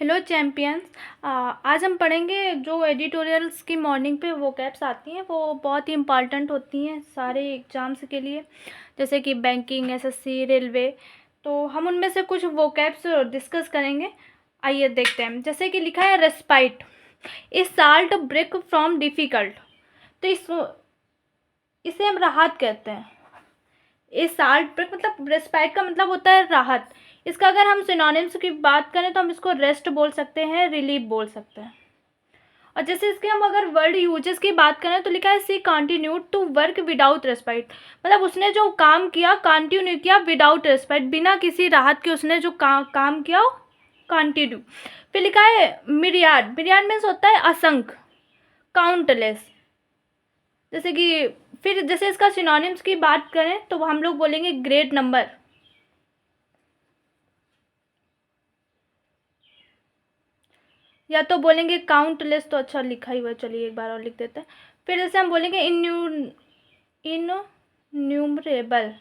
Hello champions. आज हम पढ़ेंगे जो एडिटोरियल्स की मॉर्निंग पे वो कैप्स आती हैं, वो बहुत ही इम्पॉर्टेंट होती हैं सारे एग्ज़ाम्स के लिए, जैसे कि बैंकिंग, एसएससी, रेलवे। तो हम उनमें से कुछ वो कैप्स डिस्कस करेंगे। आइए देखते हैं। जैसे कि लिखा है respite is salt break from difficult. तो इसे हम राहत कहते हैं। इस साल्ट ब्रेक मतलब रेस्पाइट का मतलब होता है राहत। इसका अगर हम सिनोनिम्स की बात करें तो हम इसको रेस्ट बोल सकते हैं, रिलीफ बोल सकते हैं। और जैसे इसके हम अगर वर्ड यूजेस की बात करें तो लिखा है she continued to work without respite. मतलब उसने जो काम किया कंटिन्यू किया विदाउट रेस्पाइट, बिना किसी राहत के उसने जो काम किया कंटिन्यू। फिर लिखा है मिरियाड। मिरियाड मीन्स होता है असंख्य, काउंटलेस। जैसे कि फिर जैसे इसका सिनोनिम्स की बात करें तो हम लोग बोलेंगे ग्रेट नंबर, या तो बोलेंगे काउंटलेस। तो अच्छा लिखा ही हुआ, चलिए एक बार और लिख देते हैं। फिर जैसे हम बोलेंगे इन्यूमरेबल।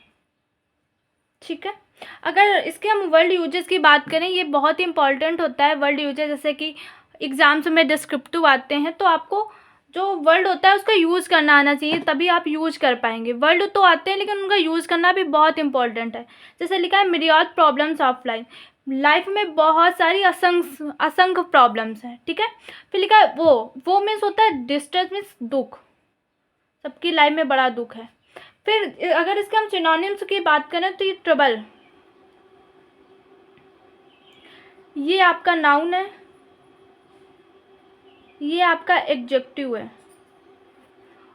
ठीक है। अगर इसके हम वर्ड यूजेस की बात करें, ये बहुत ही इंपॉर्टेंट होता है वर्ड यूजेस। जैसे कि एग्जाम्स में डिस्क्रिप्टिव आते हैं तो आपको जो वर्ड होता है उसका यूज़ करना आना चाहिए, तभी आप यूज कर पाएंगे। वर्ड तो आते हैं लेकिन उनका यूज़ करना भी बहुत इंपॉर्टेंट है। जैसे लिखा है मिरियाद प्रॉब्लम्स ऑफ लाइफ में बहुत सारी असंख्य प्रॉब्लम्स हैं। ठीक है। फिर लिखा है वो मीन्स होता है डिस्ट्रेस, मीन्स दुख। सबकी लाइफ में बड़ा दुख है। फिर अगर इसके हम सिनोनिम्स की बात करें तो ये ट्रबल, ये आपका नाउन है, ये आपका एडजेक्टिव है,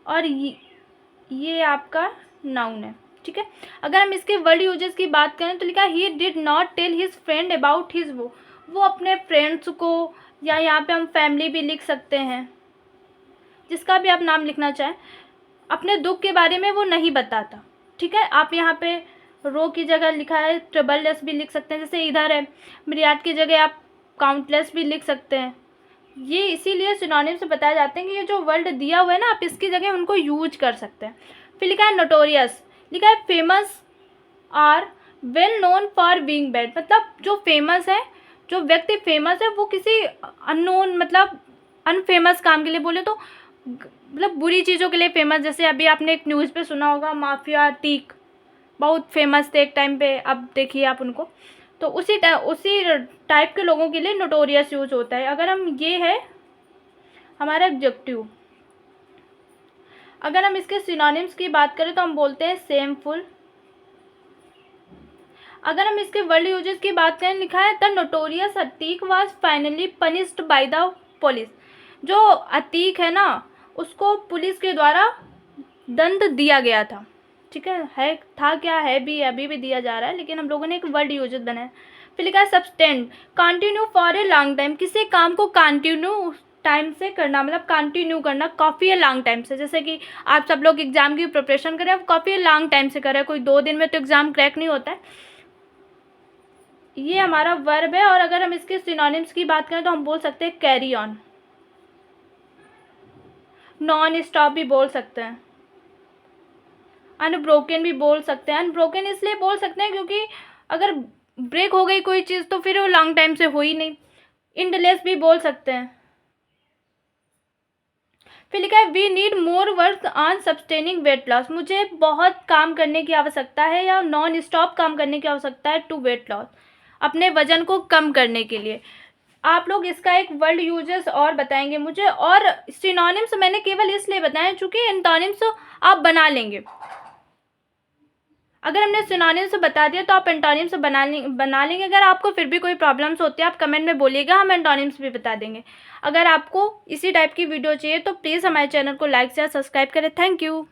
और ये आपका नाउन है। ठीक है। अगर हम इसके वर्ड यूजेस की बात करें तो लिखा है he did not tell his friend about his वो अपने फ्रेंड्स को, या यहाँ पे हम फैमिली भी लिख सकते हैं, जिसका भी आप नाम लिखना चाहें, अपने दुख के बारे में वो नहीं बताता। ठीक है। आप यहाँ पे रो की जगह लिखा है ट्रबललेस भी लिख सकते हैं। जैसे इधर है मिरियाड की जगह आप काउंटलेस भी लिख सकते हैं। ये इसीलिए सिनोनिम से बताए जाते हैं कि ये जो वर्ड दिया हुआ है ना, आप इसकी जगह उनको यूज कर सकते हैं। फिर लिखा है नोटोरियस। लिखा है famous or well known for being bad. मतलब जो फेमस है, जो व्यक्ति फेमस है वो किसी अननोन मतलब अनफेमस काम के लिए, बोले तो मतलब बुरी चीज़ों के लिए फेमस। जैसे अभी आपने एक न्यूज़ पे सुना होगा माफिया टीक, बहुत फेमस थे एक टाइम पे, अब देखिए आप उनको। तो उसी टाइप के लोगों के लिए नोटोरियस यूज होता है। अगर हम ये है हमारा एडजेक्टिव। अगर हम इसके सिनोनिम्स की बात करें तो हम बोलते हैं सेमफुल। अगर हम इसके वर्ड यूजेस की बात करें, लिखा है the notorious Atiq was finally punished by the police. जो अतीक है ना, उसको पुलिस के द्वारा दंड दिया गया था। ठीक है था क्या है भी, अभी भी दिया जा रहा है, लेकिन हम लोगों ने एक वर्ड यूजेस बनाया। फिर लिखा है subtend, continue for a long time. किसी काम को कंटिन्यू टाइम से करना, मतलब कंटिन्यू करना काफ़ी लॉन्ग टाइम से। जैसे कि आप सब लोग एग्जाम की प्रिपरेशन करें, आप काफ़ी लॉन्ग टाइम से करें, कोई 2 दिन में तो एग्जाम क्रैक नहीं होता है। ये हमारा वर्ब है। और अगर हम इसके सिनोनिम्स की बात करें तो हम बोल सकते हैं कैरी ऑन, नॉन स्टॉप भी बोल सकते हैं, अनब्रोकन भी बोल सकते हैं। अनब्रोकन इसलिए बोल सकते हैं क्योंकि अगर ब्रेक हो गई कोई चीज़ तो फिर वो लॉन्ग टाइम से हो ही नहीं। इंडलेस भी बोल सकते हैं। फिर लिखा है we need more work on sustaining weight loss. मुझे बहुत काम करने की आवश्यकता है, या नॉन स्टॉप काम करने की आवश्यकता है टू वेट लॉस, अपने वजन को कम करने के लिए। आप लोग इसका एक वर्ड यूजेस और बताएंगे मुझे, और सिनोनिम्स मैंने केवल इसलिए बताया चूँकि एंटोनिम्स आप बना लेंगे। अगर हमने सिनोनिम्स से बता दिया तो आप एंटोनिम्स से बना लेंगे। अगर आपको फिर भी कोई प्रॉब्लम्स होती है आप कमेंट में बोलिएगा, हम एंटोनिम्स भी बता देंगे। अगर आपको इसी टाइप की वीडियो चाहिए तो प्लीज़ हमारे चैनल को लाइक शेयर सब्सक्राइब करें। Thank you.